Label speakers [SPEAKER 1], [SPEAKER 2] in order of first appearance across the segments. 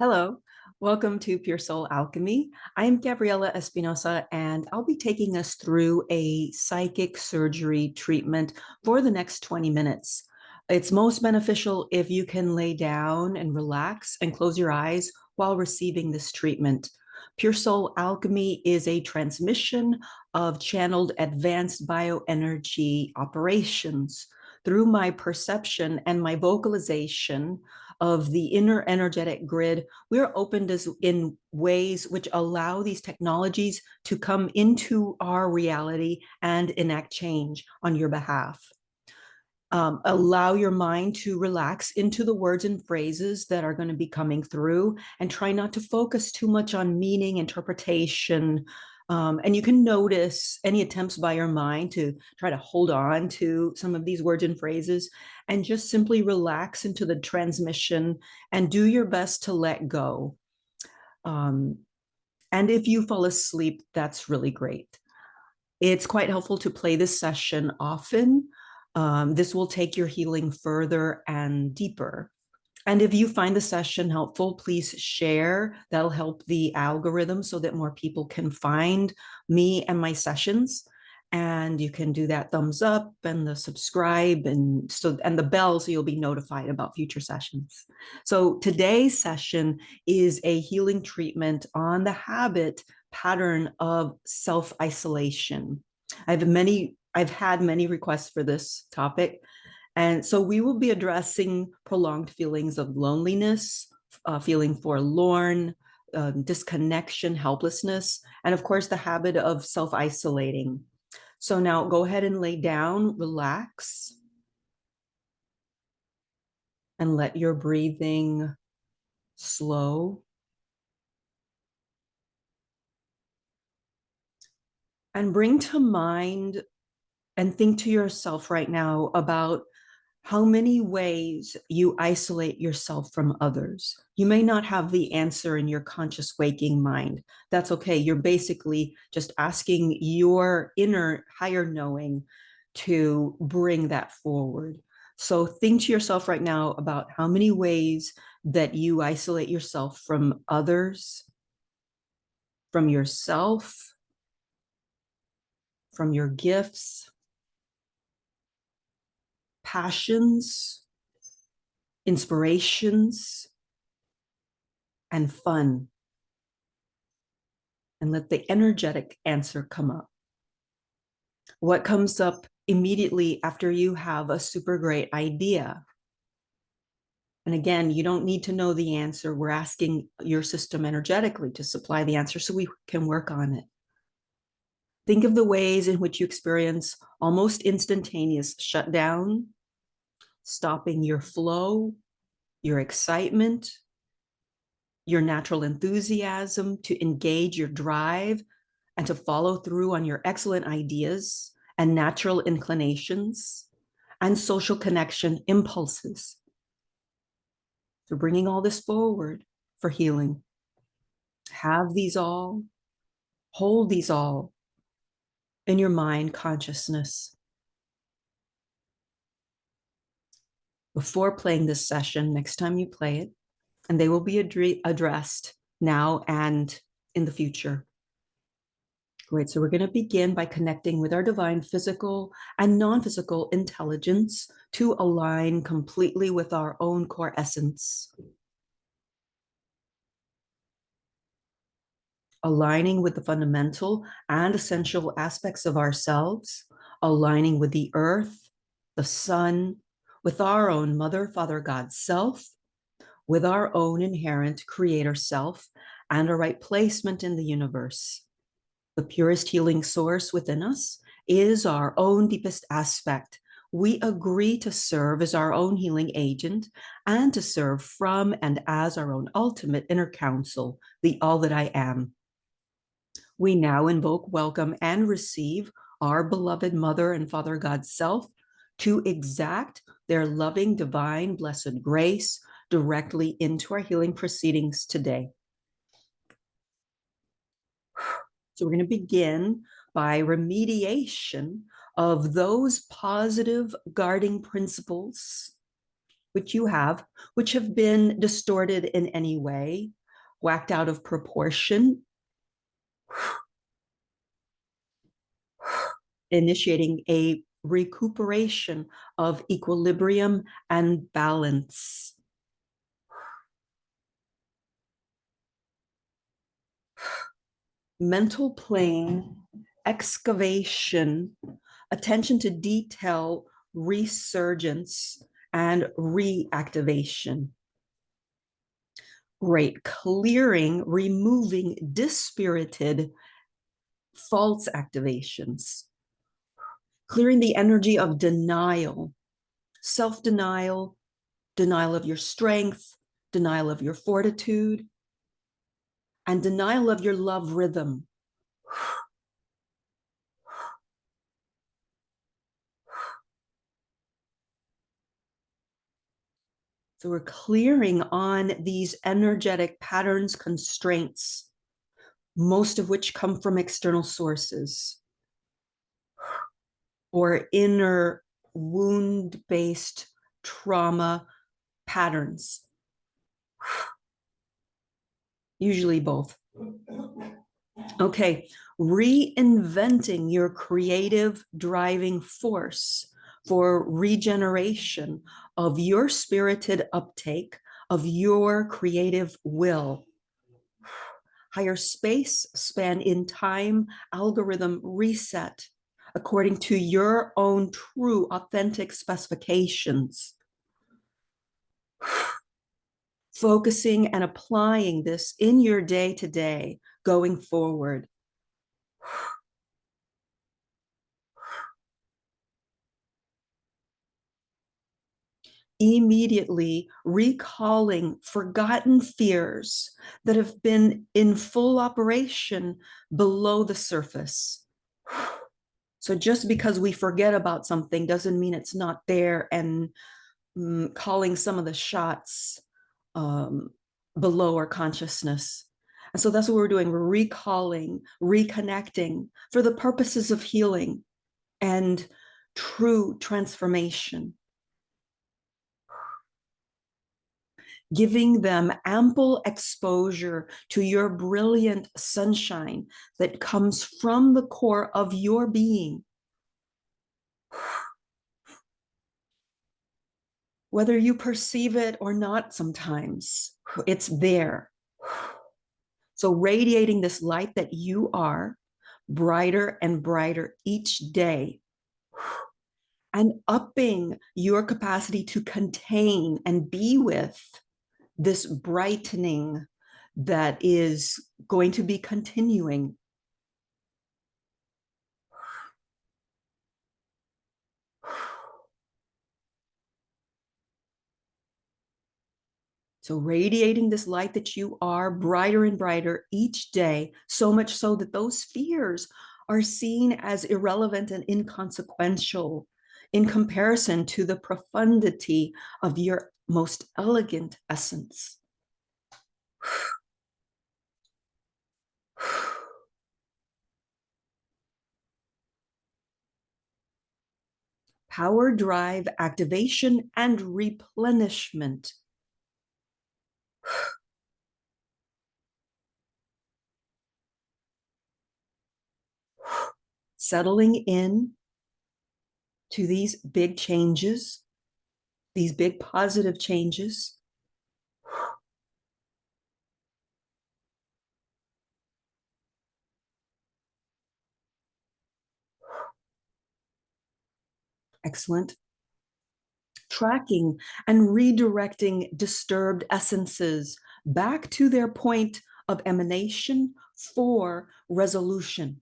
[SPEAKER 1] Hello, welcome to Pure Soul Alchemy. I'm Gabriela Espinosa, and I'll be taking us through a psychic surgery treatment for the next 20 minutes. It's most beneficial if you can lay down and relax and close your eyes while receiving this treatment. Pure Soul Alchemy is a transmission of channeled advanced bioenergy operations. Through my perception and my vocalization of the inner energetic grid, we're opened in ways which allow these technologies to come into our reality and enact change on your behalf. Allow your mind to relax into the words and phrases that are going to be coming through, and try not to focus too much on meaning, interpretation. And you can notice any attempts by your mind to try to hold on to some of these words and phrases, and just simply relax into the transmission and do your best to let go. And if you fall asleep, that's really great. It's quite helpful to play this session often. This will take your healing further and deeper. And if you find the session helpful, please share. That'll help the algorithm so that more people can find me and my sessions. And you can do that thumbs up and the subscribe and the bell, so you'll be notified about future sessions. So today's session is a healing treatment on the habit pattern of self-isolation. I've had many requests for this topic. And so we will be addressing prolonged feelings of loneliness, feeling forlorn, disconnection, helplessness, and of course, the habit of self-isolating. So now go ahead and lay down, relax, and let your breathing slow. And bring to mind and think to yourself right now about how many ways you isolate yourself from others. You may not have the answer in your conscious waking mind. That's okay. You're basically just asking your inner higher knowing to bring that forward. So think to yourself right now about how many ways that you isolate yourself from others, from yourself, from your gifts, passions, inspirations, and fun. And let the energetic answer come up. What comes up immediately after you have a super great idea? And again, you don't need to know the answer. We're asking your system energetically to supply the answer so we can work on it. Think of the ways in which you experience almost instantaneous shutdown, stopping your flow, your excitement, your natural enthusiasm to engage your drive and to follow through on your excellent ideas and natural inclinations and social connection impulses. So bringing all this forward for healing. Have these all, hold these all in your mind consciousness. Before playing this session, next time you play it, and they will be addressed now and in the future. Great, so we're going to begin by connecting with our divine physical and non-physical intelligence to align completely with our own core essence. Aligning with the fundamental and essential aspects of ourselves, aligning with the earth, the sun, with our own Mother, Father, God self, with our own inherent creator self, and a right placement in the universe. The purest healing source within us is our own deepest aspect. We agree to serve as our own healing agent and to serve from and as our own ultimate inner counsel, the all that I am. We now invoke, welcome, and receive our beloved Mother and Father God self to exact their loving, divine, blessed grace directly into our healing proceedings today. So we're going to begin by remediation of those positive guarding principles which you have, which have been distorted in any way, whacked out of proportion, initiating a recuperation of equilibrium and balance. Mental plane, excavation, attention to detail, resurgence, and reactivation. Great. Clearing, removing dispirited false activations. Clearing the energy of denial, self-denial, denial of your strength, denial of your fortitude, and denial of your love rhythm. So we're clearing on these energetic patterns, constraints, most of which come from external sources or inner wound-based trauma patterns, usually both. Okay, reinventing your creative driving force for regeneration of your spirited uptake of your creative will. Higher space, span in time, algorithm reset according to your own true authentic specifications. Focusing and applying this in your day-to-day going forward. Immediately recalling forgotten fears that have been in full operation below the surface. So just because we forget about something doesn't mean it's not there and calling some of the shots below our consciousness. And so that's what we're doing. We're recalling, reconnecting for the purposes of healing and true transformation. Giving them ample exposure to your brilliant sunshine that comes from the core of your being. Whether you perceive it or not sometimes, it's there. So radiating this light that you are, brighter and brighter each day, and upping your capacity to contain and be with this brightening that is going to be continuing. So radiating this light that you are brighter and brighter each day, so much so that those fears are seen as irrelevant and inconsequential in comparison to the profundity of your most elegant essence. Power drive activation and replenishment. Settling in to these big changes, these big positive changes. Excellent. Tracking and redirecting disturbed essences back to their point of emanation for resolution.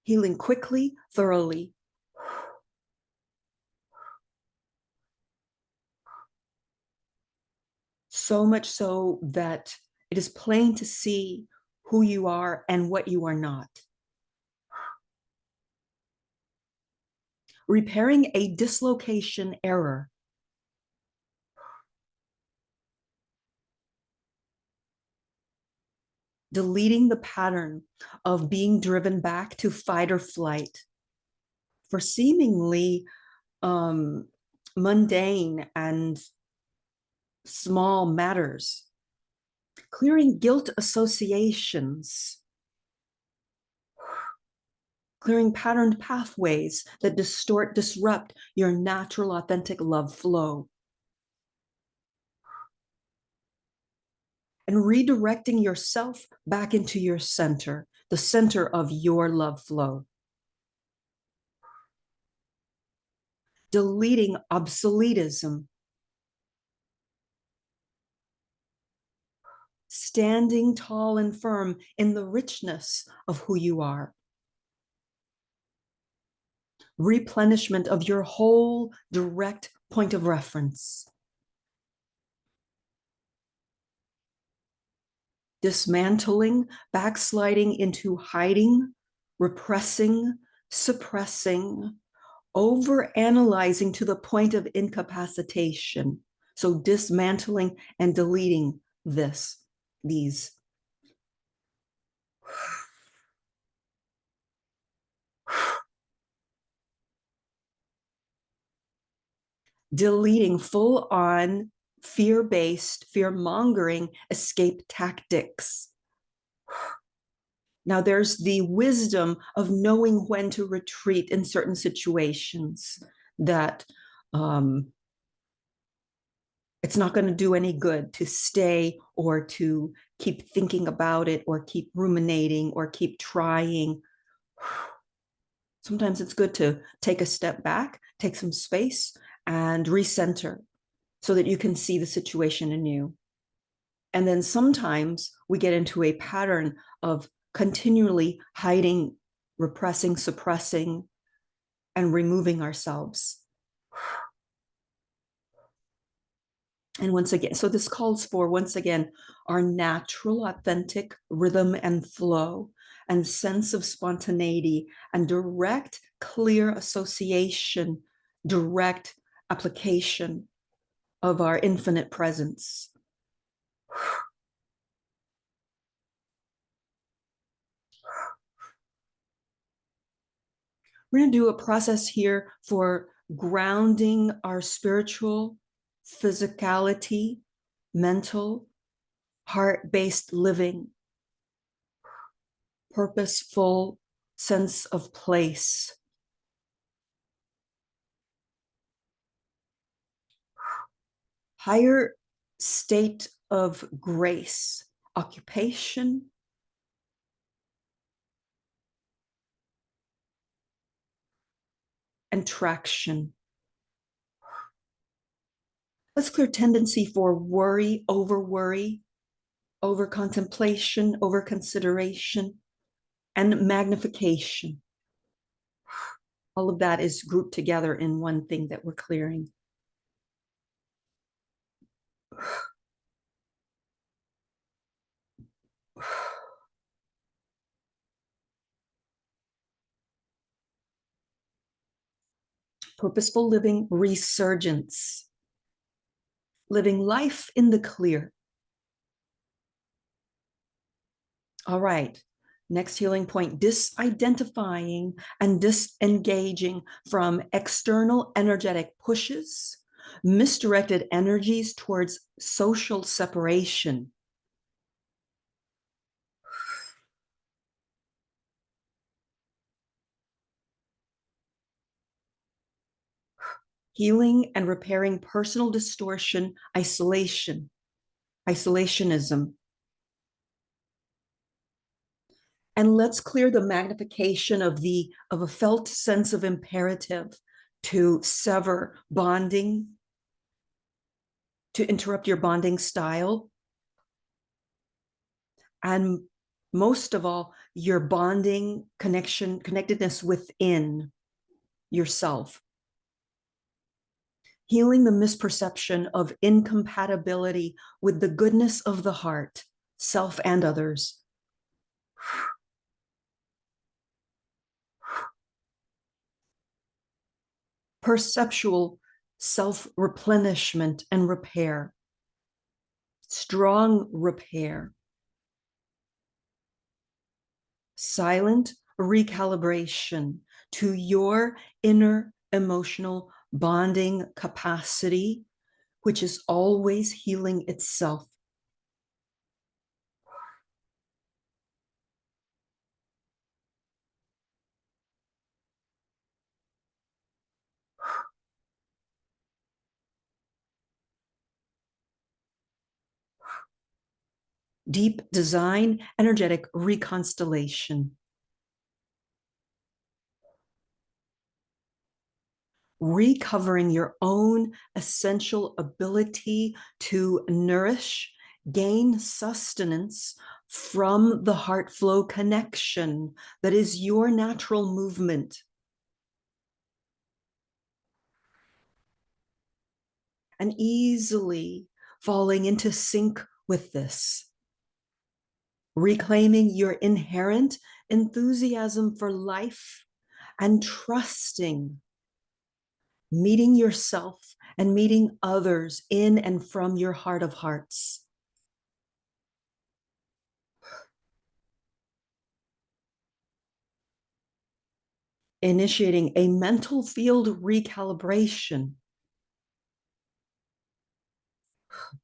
[SPEAKER 1] Healing quickly, thoroughly. So much so that it is plain to see who you are and what you are not. Repairing a dislocation error. Deleting the pattern of being driven back to fight or flight for seemingly mundane and small matters, clearing guilt associations, clearing patterned pathways that disrupt your natural, authentic love flow, and redirecting yourself back into your center, the center of your love flow. Deleting obsoletism, standing tall and firm in the richness of who you are. Replenishment of your whole direct point of reference. Dismantling, backsliding into hiding, repressing, suppressing, over-analyzing to the point of incapacitation. So dismantling and deleting these. Deleting full-on fear-based, fear-mongering escape tactics. Now, there's the wisdom of knowing when to retreat in certain situations that it's not going to do any good to stay or to keep thinking about it or keep ruminating or keep trying. Sometimes it's good to take a step back, take some space, and recenter so that you can see the situation anew. And then sometimes we get into a pattern of continually hiding, repressing, suppressing, and removing ourselves. And once again, so this calls for, once again, our natural, authentic rhythm and flow and sense of spontaneity and direct, clear association, direct application of our infinite presence. We're going to do a process here for grounding our spiritual, physicality, mental, heart-based living, purposeful sense of place. Higher state of grace, occupation, and traction. Let's clear tendency for worry, over contemplation, over consideration, and magnification. All of that is grouped together in one thing that we're clearing. Purposeful living resurgence. Living life in the clear. All right. Next healing point, disidentifying and disengaging from external energetic pushes, misdirected energies towards social separation. Healing and repairing personal distortion, isolationism. And let's clear the magnification of a felt sense of imperative to sever bonding, to interrupt your bonding style. And most of all, your bonding connectedness within yourself. Healing the misperception of incompatibility with the goodness of the heart, self and others. Perceptual self-replenishment and repair. Strong repair. Silent recalibration to your inner emotional bonding capacity, which is always healing itself. Deep design, energetic reconstellation. Recovering your own essential ability to nourish, gain sustenance from the heart flow connection that is your natural movement. And easily falling into sync with this. Reclaiming your inherent enthusiasm for life and trusting meeting yourself and meeting others in and from your heart of hearts. Initiating a mental field recalibration,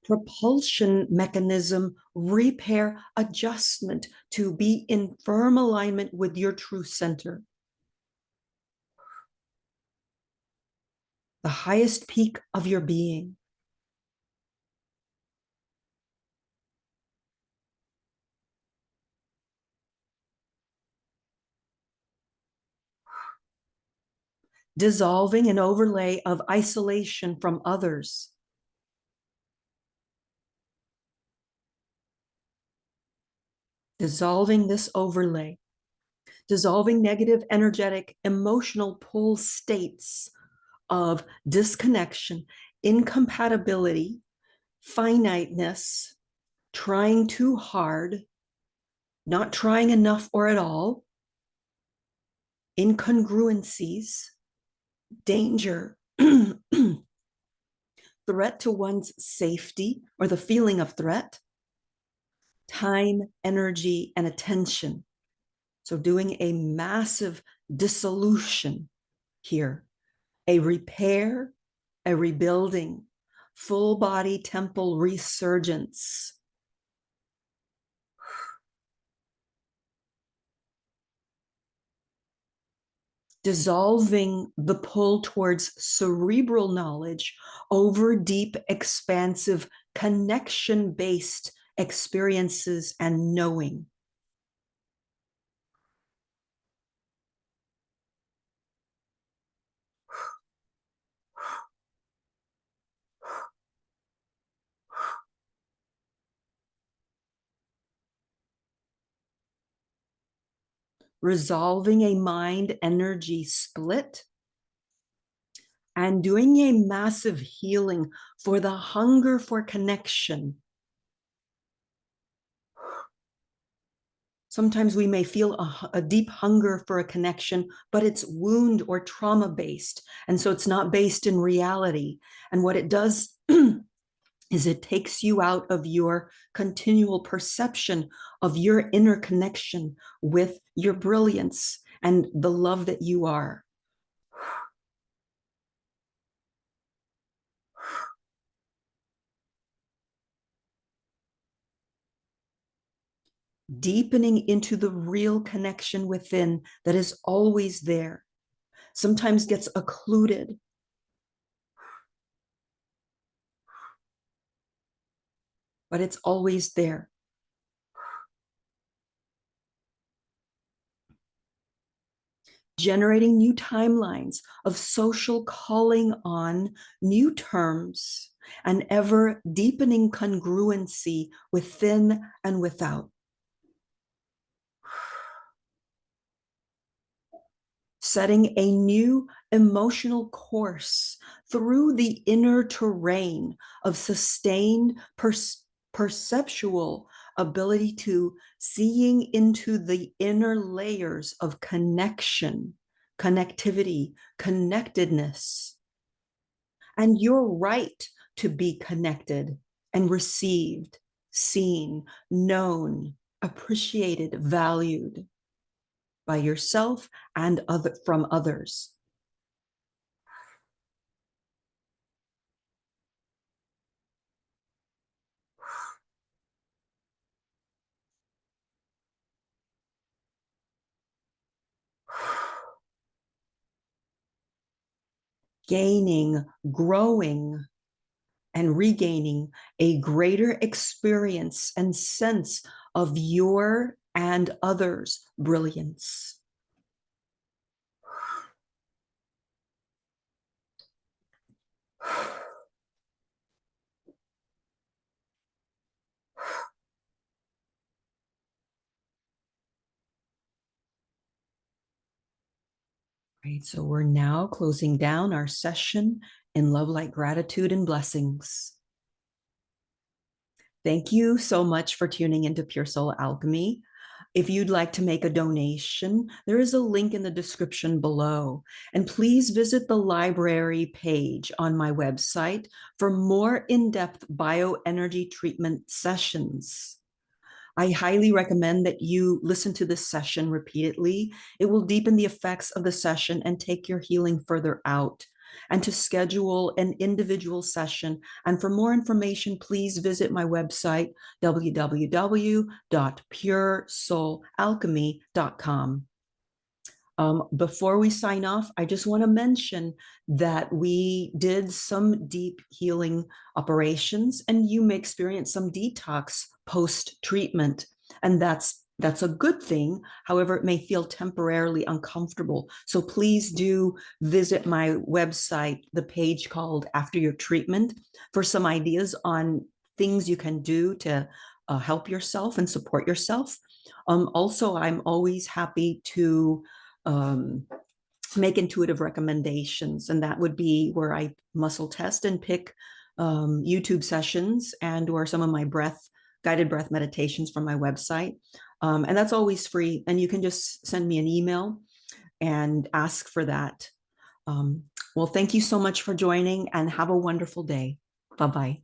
[SPEAKER 1] propulsion mechanism repair adjustment to be in firm alignment with your true center. The highest peak of your being. Dissolving an overlay of isolation from others. Dissolving this overlay. Dissolving negative, energetic, emotional pull states of disconnection, incompatibility, finiteness, trying too hard, not trying enough or at all, incongruencies, danger, threat to one's safety or the feeling of threat, time, energy, and attention. So doing a massive dissolution here, a repair, a rebuilding, full body temple resurgence. Dissolving the pull towards cerebral knowledge over deep, expansive, connection-based experiences and knowing. Resolving a mind energy split and doing a massive healing for the hunger for connection. Sometimes we may feel a deep hunger for a connection, but it's wound or trauma based. And so it's not based in reality. And what it does is it takes you out of your continual perception of your inner connection with your brilliance and the love that you are. Deepening into the real connection within that is always there, sometimes gets occluded. But it's always there. Generating new timelines of social calling on new terms and ever deepening congruency within and without. Setting a new emotional course through the inner terrain of sustained perceptual ability to seeing into the inner layers of connection, connectivity, connectedness, and your right to be connected and received, seen, known, appreciated, valued by yourself and from others. gaining, growing, and regaining a greater experience and sense of your and others' brilliance. Right, so we're now closing down our session in love, light, gratitude, and blessings. Thank you so much for tuning into Pure Soul Alchemy. If you'd like to make a donation, there is a link in the description below. And please visit the library page on my website for more in-depth bioenergy treatment sessions. I highly recommend that you listen to this session repeatedly. It will deepen the effects of the session and take your healing further out. And to schedule an individual session, and for more information, please visit my website, www.puresoulalchemy.com. Before we sign off, I just want to mention that we did some deep healing operations, and you may experience some detox post treatment, and that's a good thing. However, it may feel temporarily uncomfortable. So please do visit my website, the page called After Your Treatment, for some ideas on things you can do to help yourself and support yourself. Also, I'm always happy to um, make intuitive recommendations, and that would be where I muscle test and pick YouTube sessions and or some of my guided breath meditations from my website. And that's always free, and you can just send me an email and ask for that. Well, thank you so much for joining, and have a wonderful day. Bye-bye.